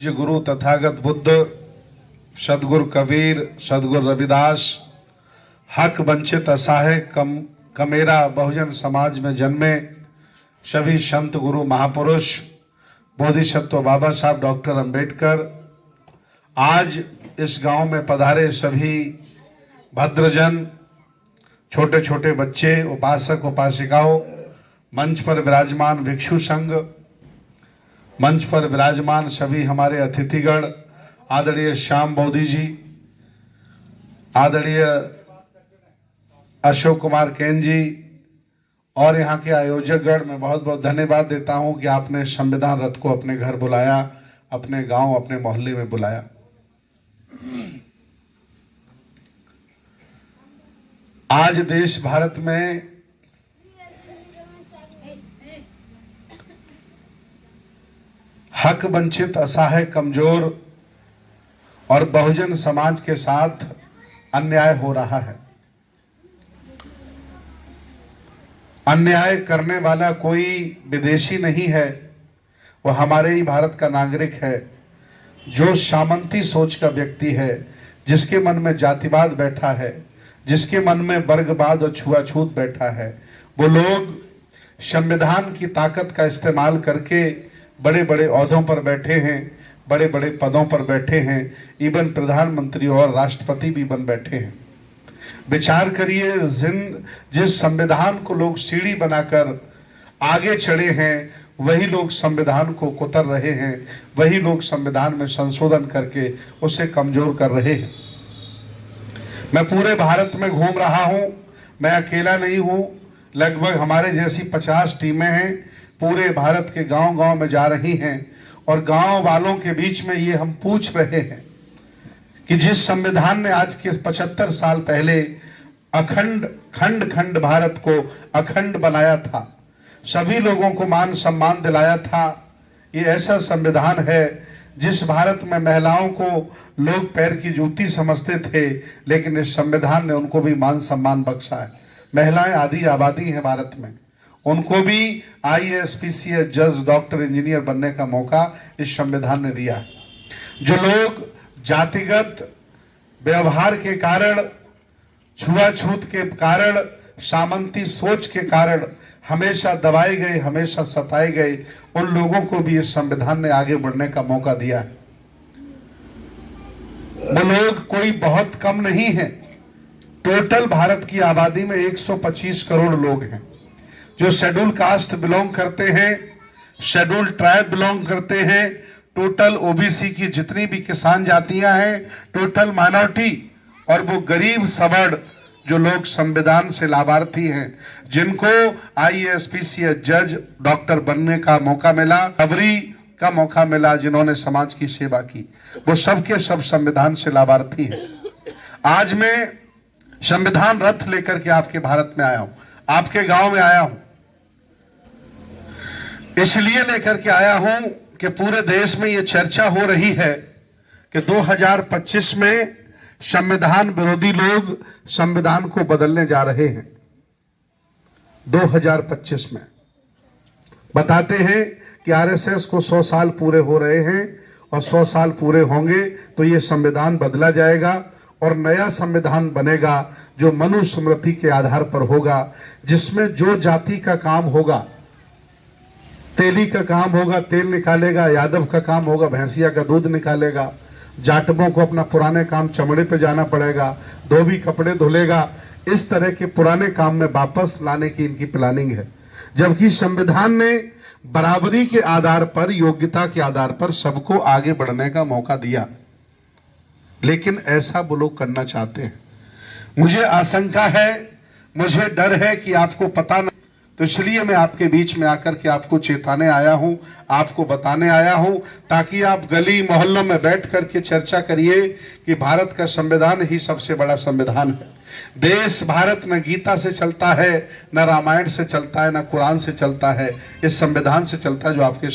जो गुरु तथागत बुद्ध, सदगुरु कबीर, सदगुरु रविदास, हक वंचित असहाय कमेरा बहुजन समाज में जन्मे सभी संत गुरु महापुरुष, बोधिसत्व बाबा साहब डॉक्टर अंबेडकर, आज इस गांव में पधारे सभी भद्रजन, छोटे छोटे बच्चे, उपासक उपासिकाओं, मंच पर विराजमान भिक्षु संघ, मंच पर विराजमान सभी हमारे अतिथिगण, आदरणीय श्याम बोधी जी, आदरणीय अशोक कुमार कैन जी और यहाँ के आयोजकगण, मैं बहुत बहुत धन्यवाद देता हूँ कि आपने संविधान रथ को अपने घर बुलाया, अपने गांव, अपने मोहल्ले में बुलाया। आज देश भारत में हक वंचित असहाय कमजोर और बहुजन समाज के साथ अन्याय हो रहा है। अन्याय करने वाला कोई विदेशी नहीं है, वह हमारे ही भारत का नागरिक है, जो सामंती सोच का व्यक्ति है, जिसके मन में जातिवाद बैठा है, जिसके मन में वर्गवाद और छुआछूत बैठा है। वो लोग संविधान की ताकत का इस्तेमाल करके बड़े बड़े ओहदों पर बैठे हैं, बड़े बड़े पदों पर बैठे हैं, इवन प्रधानमंत्री और राष्ट्रपति भी बन बैठे हैं। विचार करिए, जिस संविधान को लोग सीढ़ी बनाकर आगे चढ़े हैं, वही लोग संविधान को कुतर रहे हैं, वही लोग संविधान में संशोधन करके उसे कमजोर कर रहे हैं। मैं पूरे भारत में घूम रहा हूं, मैं अकेला नहीं हूं, लगभग हमारे जैसी 50 टीमें हैं, पूरे भारत के गांव गांव में जा रही हैं और गांव वालों के बीच में ये हम पूछ रहे हैं कि जिस संविधान ने आज के 75 साल पहले खंड भारत को अखंड बनाया था, सभी लोगों को मान सम्मान दिलाया था, ये ऐसा संविधान है जिस भारत में महिलाओं को लोग पैर की जूती समझते थे, लेकिन इस संविधान ने उनको भी मान सम्मान बख्शा है। महिलाएं आधी आबादी है भारत में, उनको भी IAS, PCS, जज, डॉक्टर, इंजीनियर बनने का मौका इस संविधान ने दिया। जो लोग जातिगत व्यवहार के कारण, छुआछूत के कारण, सामंती सोच के कारण हमेशा दबाए गए, हमेशा सताए गए, उन लोगों को भी इस संविधान ने आगे बढ़ने का मौका दिया है। वो लोग कोई बहुत कम नहीं है। टोटल भारत की आबादी में 125 करोड़ लोग हैं जो शेड्यूल कास्ट बिलोंग करते हैं, शेड्यूल ट्राइब बिलोंग करते हैं, टोटल OBC की जितनी भी किसान जातियां हैं, टोटल माइनॉरिटी, और वो गरीब सबड़ जो लोग संविधान से लाभार्थी हैं, जिनको IAS, PCS, जज, डॉक्टर बनने का मौका मिला, नौकरी का मौका मिला, जिन्होंने समाज की सेवा की, वो सब के सब संविधान से लाभार्थी हैं। आज मैं संविधान रथ लेकर के आपके भारत में आया हूं, आपके गांव में आया हूं, इसलिए लेकर के आया हूं कि पूरे देश में यह चर्चा हो रही है कि 2025 में संविधान विरोधी लोग संविधान को बदलने जा रहे हैं। 2025 में बताते हैं कि RSS को 100 साल पूरे हो रहे हैं और 100 साल पूरे होंगे तो यह संविधान बदला जाएगा और नया संविधान बनेगा जो मनुस्मृति के आधार पर होगा, जिसमें जो जाति का काम होगा, तेली का काम होगा तेल निकालेगा, यादव का काम होगा भैंसिया का दूध निकालेगा, जाटवों को अपना पुराने काम चमड़े पे जाना पड़ेगा, धोबी कपड़े धुलेगा, इस तरह के पुराने काम में वापस लाने की इनकी प्लानिंग है। जबकि संविधान ने बराबरी के आधार पर, योग्यता के आधार पर सबको आगे बढ़ने का मौका दिया, लेकिन ऐसा वो लोग करना चाहते हैं। मुझे आशंका है, मुझे डर है कि आपको पता नहीं, तो इसलिए मैं आपके बीच में आकर के आपको चेताने आया हूं, आपको बताने आया हूं, ताकि आप गली मोहल्लों में बैठ करके चर्चा करिए कि भारत का संविधान ही सबसे बड़ा संविधान है। देश भारत न गीता से चलता है, न रामायण से चलता है, न कुरान से चलता है, इस संविधान से चलता है जो आपके